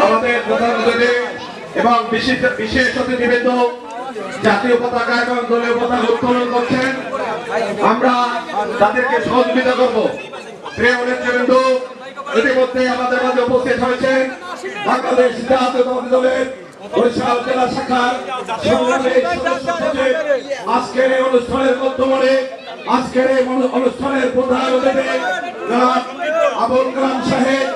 আমাদের প্রধান অতিথি এবং বিশেষ অতিথিবৃন্দ জাতীয় পতাকা এবং দলীয় পতাকা উত্তোলন করছেন, আমরা তাদেরকে সহযোগিতা করব। প্রিয় নেতৃবৃন্দ, ইতিমধ্যে আমাদের মাঝে উপস্থিত হয়েছেন বাংলাদেশ জাতীয়তাবাদী দলের বরিশাল জেলা শাখার সংগ্রামী সদস্য সচিব। আজকের এই অনুষ্ঠানের মাধ্যমে আজকের এই অনুষ্ঠানের প্রধান অতিথি জনাব আবুল কালাম সাহেব,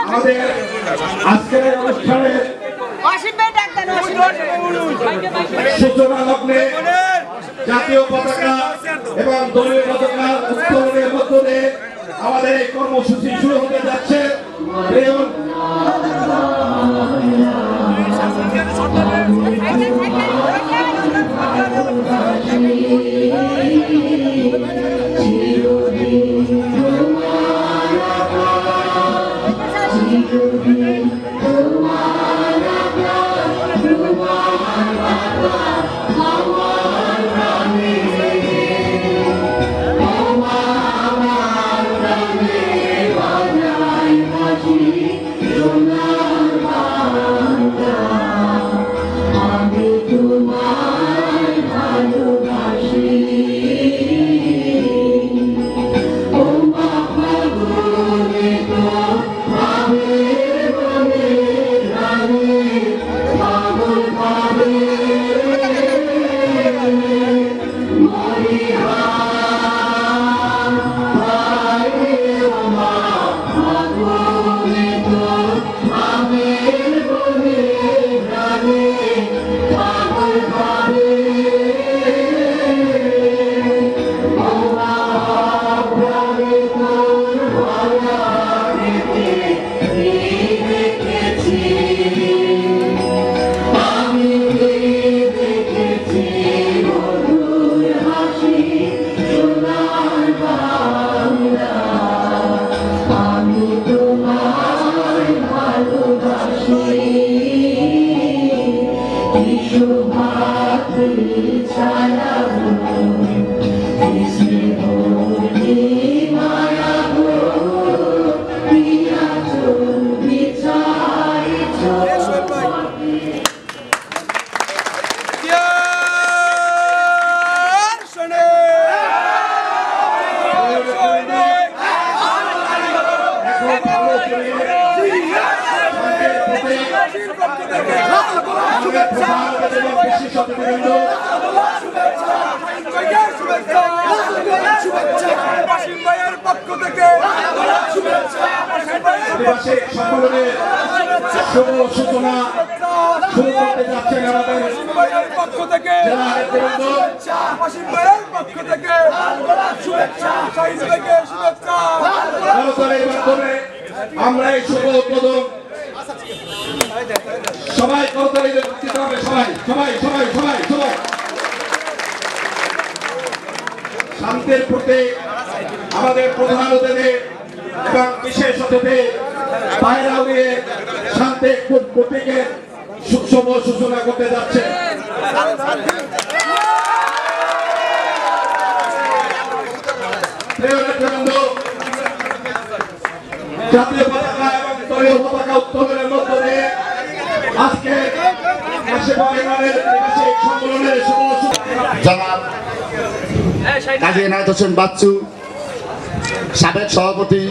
আমাদের আজকের অনুষ্ঠানের সূচনা লগ্নে জাতীয় পতাকা এবং দলীয় পতাকা উত্তোলনের মধ্য দিয়ে আমাদের এই কর্মসূচি শুরু হতে যাচ্ছে। সম্মেলনের শুভ সূচনা শুরু করতে যাচ্ছেন আমাদের পক্ষ থেকে মাধ্যমে আমরা এই শুভ উদ্বোধন সবাই করতালি দিতে হবে। সবাই সবাই সবাই সবাই সবাই শান্তির প্রতি আমাদের প্রধান অতিথি এবং বিশেষ অতিথি বাইরেও নিয়ে শান্তির প্রতীকের শুভ সূচনা করতে যাচ্ছে। জাতীয় পতাকা এবং দলীয় পতাকা উত্তোলনের মধ্য দিয়ে আজকে সম্মেলনের জনাব কাজী এনায়েত হোসেন বাচ্চু, সাবেক সভাপতি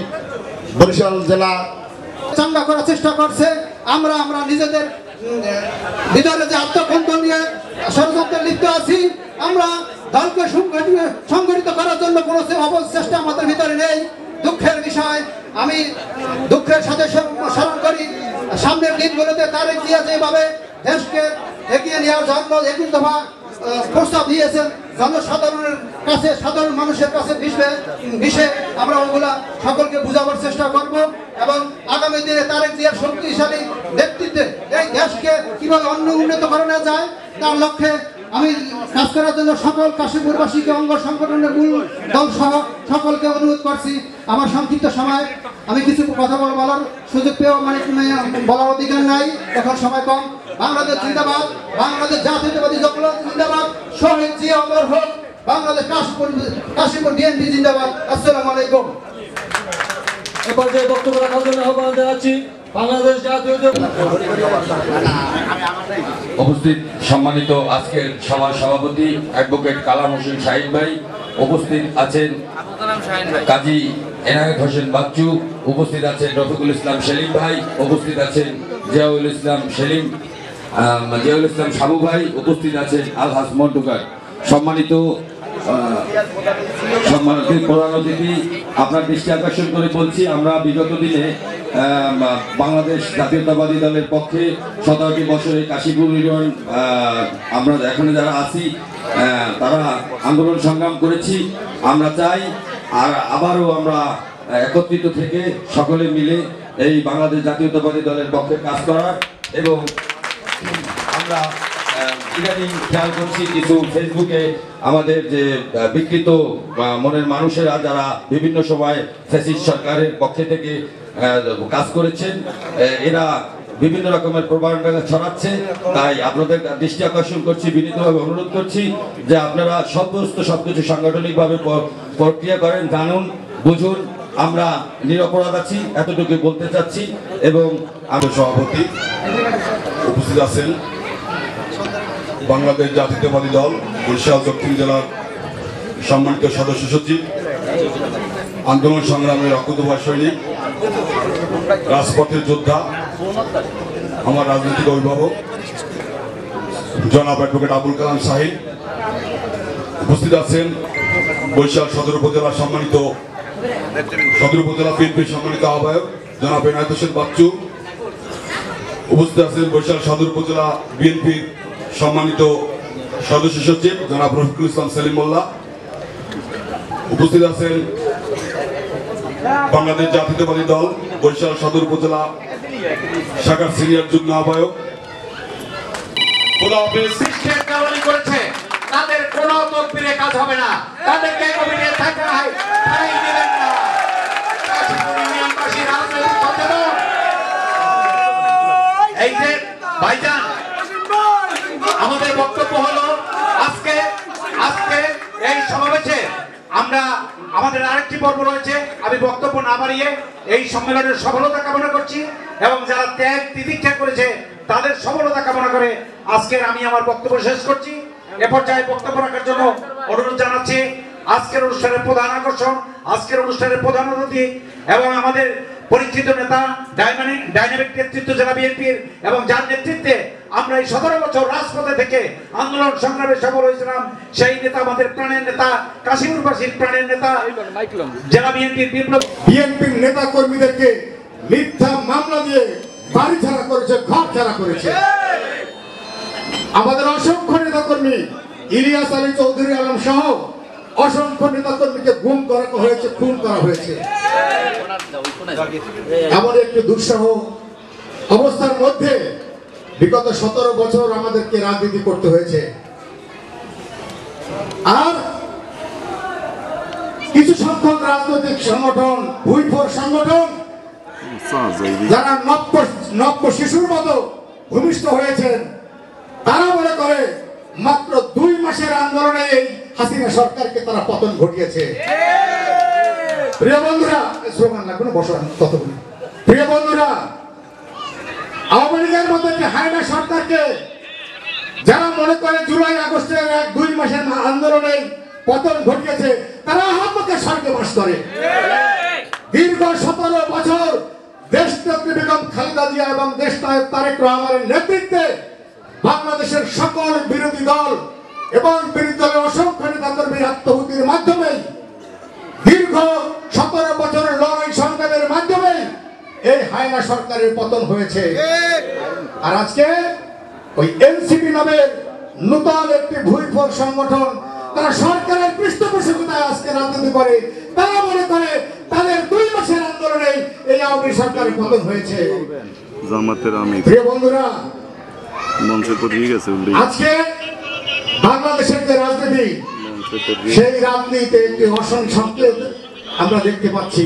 বরিশাল জেলা, চাঙ্গা করার চেষ্টা করছে। আমরা নিজেদের ভিতরে যে আত্মকন্ট্রোল নিয়ে ষড়যন্ত্রে লিপ্ত আছি, আমরা দলকে সংগঠিত করার জন্য কোনো চেষ্টা আমাদের ভিতরে নেই। দুঃখের বিষয়, আমি দুঃখের সাথে স্মরণ করি সামনের দিনগুলোতে তারেক জিয়া যেভাবে দেশকে এগিয়ে নেওয়ার জন্য 21 দফা প্রস্তাব দিয়েছেন, জনসাধারণের কাছে, সাধারণ মানুষের কাছে বিষয়ে আমরা ওগুলা সকলকে বোঝাবার চেষ্টা করব এবং আগামী দিনে তারেক জিয়ার শক্তিশালী নেতৃত্বে এই দেশকে কিভাবে উন্নত করানো যায় তার লক্ষ্যে আমি কাজ করার জন্য সকল কাশীপুরবাসীকে অঙ্গ সংগঠনের মূল দল সহ সকলকে অনুরোধ করছি। আমার সংক্ষিপ্ত সময় আমি কিছু কথা বলার সুযোগ পেয়েও মানে বলার অধিকার নাই, এখন সময় কম। বাংলাদেশ জিন্দাবাদ, বাংলাদেশ জাতীয়তাবাদী দল জিন্দাবাদ, শহীদ জিয়া অমর হোক, বাংলাদেশ কাশীপুর বিএনপি জিন্দাবাদ। আসসালামু আলাইকুম। এ পর্যায়ে বক্তব্য রাখার জন্য আহ্বান জানাচ্ছি বাংলাদেশ জাতীয় উপস্থিত সম্মানিত আজকের সভার সভাপতি অ্যাডভোকেট কালাম হোসেন শাহিন ভাই, উপস্থিত আছেন কাজী এনায়েত হোসেন বাচ্চু, উপস্থিত আছেন রফিকুল ইসলাম সেলিম ভাই, উপস্থিত আছেন জিয়াউল ইসলাম সাবু ভাই, উপস্থিত আছেন আলহাজ মন্টুকার। সম্মানিত প্রধান অতিথি, আপনার দৃষ্টি আকর্ষণ করে বলছি, আমরা বিগত দিনে বাংলাদেশ জাতীয়তাবাদী দলের পক্ষে 17টি বছরে কাশীপুর ইউনিয়ন আমরা এখানে যারা আছি তারা আন্দোলন সংগ্রাম করেছি। আমরা চাই আর আবারও আমরা একত্রিত থেকে সকলে মিলে এই বাংলাদেশ জাতীয়তাবাদী দলের পক্ষে কাজ করার। এবং আমরা ইদানিং খেয়াল করছি কিছু ফেসবুকে আমাদের যে বিকৃত মনের মানুষেরা যারা বিভিন্ন সময় ফ্যাসিস্ট সরকারের পক্ষে থেকে কাজ করেছেন, এরা বিভিন্ন রকমের প্রোপাগান্ডা ছড়াচ্ছে। তাই আপনাদের দৃষ্টি আকর্ষণ করছি, বিনীতভাবে অনুরোধ করছি যে আপনারা সবকিছু সাংগঠনিকভাবে প্রক্রিয়া করেন, জানুন, বুঝুন। আমরা নিরপরাধ আছি, এতটুকু বলতে চাচ্ছি। এবং আমাদের সভাপতি উপস্থিত আছেন বাংলাদেশ জাতীয়তাবাদী দল বরিশাল দক্ষিণ জেলার সম্মানিত সদস্য সচিব, আন্দোলন সংগ্রামের অকুতোভয় সৈনিক, রাজপথের যোদ্ধা, আমার রাজনৈতিক অভিভাবক জনাব অ্যাডভোকেট আবুল কালাম শাহিন। উপস্থিত আছেন বরিশাল সদর উপজেলা বিএনপির সম্মানিত আহ্বায়ক জনাব এনায়েত হোসেন বাচ্চু। উপস্থিত আছেন বরিশাল সদর উপজেলা বিএনপির সম্মানিত সদস্য সচিব জনাব রফিকুল ইসলাম সেলিম মোল্লা। উপস্থিত আছেন বাংলাদেশ জাতীয়তাবাদী দল বরিশাল সদর উপজেলা শাখার সিনিয়র যুগ্ম আহ্বায়ক। করেছে তাদের কোনো তদবিরে কাজ হবে না, তাদেরকে কমিটিতে থাকতে হয়। এই যে ভাইজান, আমাদের বক্তব্য হলো আজকে এই সমাবেশে আমরা আমাদের আরেকটি পর্ব রয়েছে। আমি বক্তব্য না বাড়িয়ে এই সম্মেলনের সফলতা কামনা করছি এবং যারা ত্যাগ তিতিক্ষা করেছে তাদের সফলতা কামনা করে আজকের আমি আমার বক্তব্য শেষ করছি। এ পর্যায়ে বক্তব্য রাখার জন্য অনুরোধ জানাচ্ছি আজকের অনুষ্ঠানের প্রধান আকর্ষণ, আজকের অনুষ্ঠানের প্রধান অতিথি এবং আমাদের পরিচিত নেতা, ডাইনামিক নেতৃত্ব জেলা বিএনপির, এবং যার নেতৃত্বে আমরা এই 17 বছর রাজপথে থেকে আন্দোলন সংগ্রামে সফল হয়েছিলাম, সেই নেতা আমাদের প্রাণের নেতা, কাশীপুরবাসীর প্রাণের নেতা, জেলা বিএনপির বিএনপির নেতা কর্মীদেরকে মিথ্যা মামলা দিয়ে বাড়ি ছাড়া করেছে, ঘর ছাড়া করেছে। আমাদের অসংখ্য নেতা কর্মী ইলিয়াস আলী চৌধুরী আলম সহ অসংখ্য নেতা কর্মীকে গুম করা হয়েছে, খুন করা হয়েছে। এমন একটি দুঃসহ অবস্থার মধ্যে বিগত 17 বছর আমাদেরকে রাজনীতি করতে হয়েছে। আর কিছু সংখ্যক রাজনৈতিক সংগঠন, ভুইফোর সংগঠন, যারা নব্য শিশুর মতো ভূমিষ্ঠ হয়েছেন, তারা মনে করে মাত্র 2 মাসের আন্দোলনে এই হাসিনা সরকারকে তারা পতন ঘটিয়েছে। প্রিয় বন্ধুরা, স্লোগান লাগবে না, বসুন ততক্ষণ। প্রিয় বন্ধুরা, আওয়ামী লীগের মধ্যে যে হায়না সরকারকে যারা মনে করে জুলাই আগস্টের 1-2 মাসের আন্দোলনে পতন ঘটিয়েছে, তারা আহম্মকের স্বর্গে বাস করে। দীর্ঘ 17 বছর দেশনেত্রী বেগম খালেদা জিয়া এবং দেশনায়ক তারেক রহমানের নেতৃত্বে বাংলাদেশের সকল বিরোধী দল এবং বিরোধী দলের অসংখ্য নেতা কর্মীর আত্মহুতির মাধ্যমে, দীর্ঘ 17 বছরের লড়াই সংগ্রামের মাধ্যমে এই হায়না সরকারের পতন হয়েছে। আর আজকে ওই এনসিপি নামের নতুন একটি ভুইফোর সংগঠন, তারা সরকারের পৃষ্ঠপোষকতায় আজকে রাজনীতি করে। তারা মনে করে তাদের 2 মাসের আন্দোলনে এই আওয়ামী সরকারের পতন হয়েছে। প্রিয় বন্ধুরা, আজকে বাংলাদেশের যে রাজনীতি, সেই রাজনীতিতে একটি অসম সংকেত আমরা দেখতে পাচ্ছি।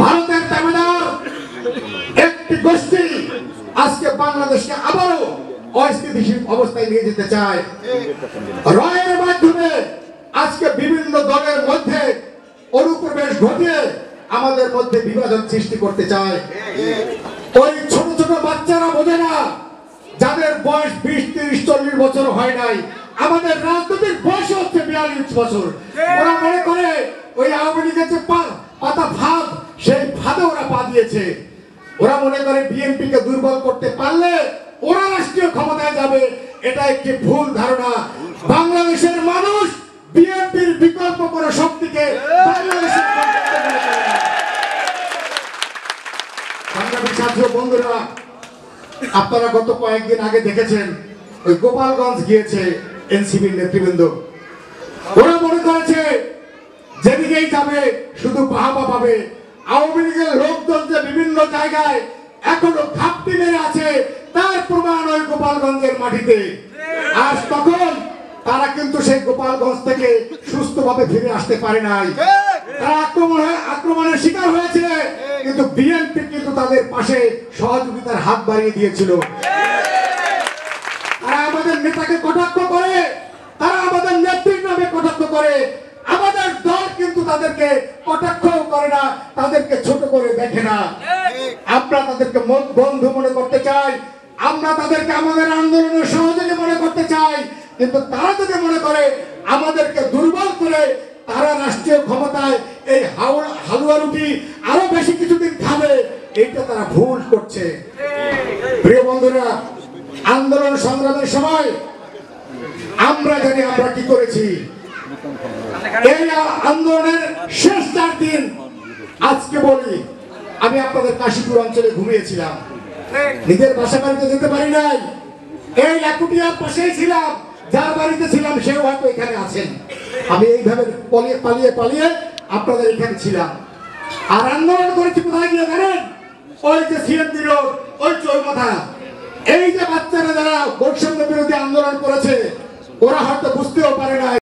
ভারতের দাবিদার একটি গোষ্ঠী আজকে বাংলাদেশকে আবারও অস্থিতিশীল অবস্থায় নিয়ে যেতে চায়। রয়ের মাধ্যমে আজকে বিভিন্ন দলের মধ্যে অনুপ্রবেশ ঘটিয়ে আমাদের মধ্যে বিভাজন সৃষ্টি করতে চায়। ওই ছোট ছোট বাচ্চারা বোঝে না, যাদের বয়স 20, 30, 40 বছর হয় নাই, আমাদের রাজনৈতিক বয়স হচ্ছে 42 বছর। ওরা মনে করে ওই আওয়ামী লীগের যে পাতা ফাঁদ, সেই ফাঁদে ওরা পা দিয়েছে। ওরা মনে করে বিএনপিকে দুর্বল করতে পারলে ওরা রাষ্ট্রীয় ক্ষমতায় যাবে। এটা একটি ভুল ধারণা। বাংলাদেশের মানুষ বিএনপির বিকল্প কোনো শক্তিকে বাংলাদেশের বাংলাদেশ ছাত্র বন্ধুরা, আপনারা গত কয়েকদিন আগে দেখেছেন ওই গোপালগঞ্জ গিয়েছে এনসিপির নেতৃবৃন্দ। ওরা মনে করেছে যেদিকেই যাবে শুধু বাহাবা পাবে। আওয়ামী লীগের লোকজন যে বিভিন্ন জায়গায় এখনো ঘাপটি মেরে আছে, তার প্রমাণ ওই গোপালগঞ্জের মাটিতে। আজ তখন তারা কিন্তু সেই গোপালগঞ্জ থেকে সুস্থভাবে ফিরে আসতে পারে নাই। তারা আক্রমণের শিকার হয়েছে, কিন্তু বিএনপি কিন্তু তাদের পাশে সহযোগিতার হাত বাড়িয়ে দিয়েছিল। তারা আমাদের নেতাকে কটাক্ষ করে, তারা আমাদের নেত্রীর নামে কটাক্ষ করে। আমাদের দল কিন্তু তাদেরকে কটাক্ষও করে না, তাদেরকে ছোট করে দেখে না। আমরা তাদেরকে বন্ধু মনে করতে চাই, আমরা তাদেরকে আমাদের আন্দোলনের সহযোগী মনে করতে চাই। কিন্তু তারা যদি মনে করে আমাদেরকে দুর্বল করে তারা রাষ্ট্রীয় ক্ষমতায় এই হালুয়া রুটি আরো বেশি কিছুদিন খাবে, এইটা তারা ভুল করছে। প্রিয় বন্ধুরা, আন্দোলন সংগ্রামের সময় আমরা জানি আমরা কি করেছি। এই আন্দোলনের শেষ 4 দিন আজকে বলি, আমি আপনাদের কাশীপুর অঞ্চলে ঘুমিয়েছিলাম, নিজের বাসা বাড়িতে যেতে পারি নাই। এই লাকুটিয়ার পাশেই ছিলাম, যার বাড়িতে ছিলাম সেও হয়তো এখানে আছেন। আমি এইভাবে পালিয়ে পালিয়ে আপনাদের এখানে ছিলাম। আর আন্দোলন করেছি কোথায় গিয়ে জানেন? ওই যে সিএনজি রোড, ওই চৌমাথা। এই যে বাচ্চারা যারা বৈষম্য বিরোধী আন্দোলন করেছে, ওরা হয়তো বুঝতেও পারে না